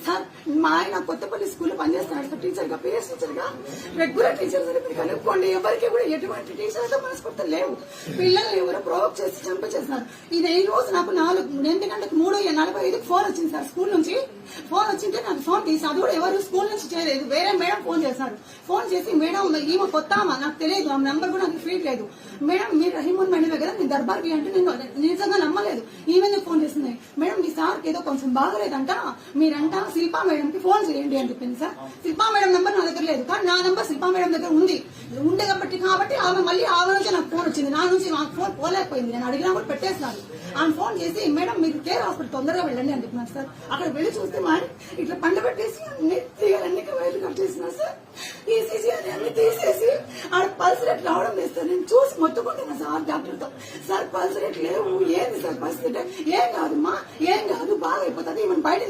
Sir మా ఆయన కొత్తపల్లి స్కూల్లో పనిచేస్తున్నాడు సార్, టీచర్ గా, పిఎస్ టీచర్ గా, రెగ్యులర్ టీచర్ సార్. మీరు కనుక్కోండి, ఎవరికి కూడా ఎటువంటి టీచర్తో మనస్ఫూర్తి లేవు. పిల్లల్ని ఎవరో ప్రొవోక్ చేసి చంపేసేస్తున్నారు. ఇది ఈ రోజు నాకు 3:45 ఫోన్ వచ్చింది సార్ స్కూల్ నుంచి. ఫోన్ వచ్చింటే నాకు ఫోన్ తీసి, అది కూడా ఎవరు స్కూల్ నుంచి చేయలేదు, వేరే మేడం ఫోన్ చేశారు. ఫోన్ చేసి, మేడం ఈమె కొత్త నాకు తెలియదు, ఆ నెంబర్ కూడా నాకు ఫీడ్ లేదు. మేడం మీరు రహీమున్ మేడం కదా, నేను దర్బార్కి అంటే నేను నిజంగా నమ్మలేదు. ఈమె ఫోన్ చేస్తుంది, మేడం మీ సార్కి ఏదో కొంచెం బాగలేదంట, మీరంట శిల్పా మేడం కి ఫోన్ చేయండి అని చెప్పింది సార్. శిల్పా మేడం నెంబర్ నా దగ్గర లేదు, కానీ నా నెంబర్ శిల్పా మేడం దగ్గర ఉంది కాబట్టి ఆమె మళ్ళీ ఆమె నుంచి నాకు ఫోన్ వచ్చింది. నా నుంచి నాకు ఫోన్ పోలేకపోయింది, నేను అడిగినా కూడా పెట్టేస్తున్నాను. ఆమె ఫోన్ చేసి, మేడం మీరు కేర్ హాస్పిటల్ తొందరగా వెళ్ళండి అని చెప్పినారు సార్. అక్కడ వెళ్ళి చూస్తే మా ఇట్లా పంట పెట్టేసి అన్ని వైర్లు కట్ చేసినారు సార్. ఈసీజీ అన్ని తీసేసి ఆడ పల్స్ రేట్ రావడం లేదు సార్. నేను చూసి మొత్తుకుంటున్నా సార్ డాక్టర్ తో, సార్ పల్స్ రేట్ లేవు, ఏంది సార్ పరిస్థితి? ఏం కాదు మా, ఏం కాదు, బాగా అయిపోతుంది, ఈమెను బయట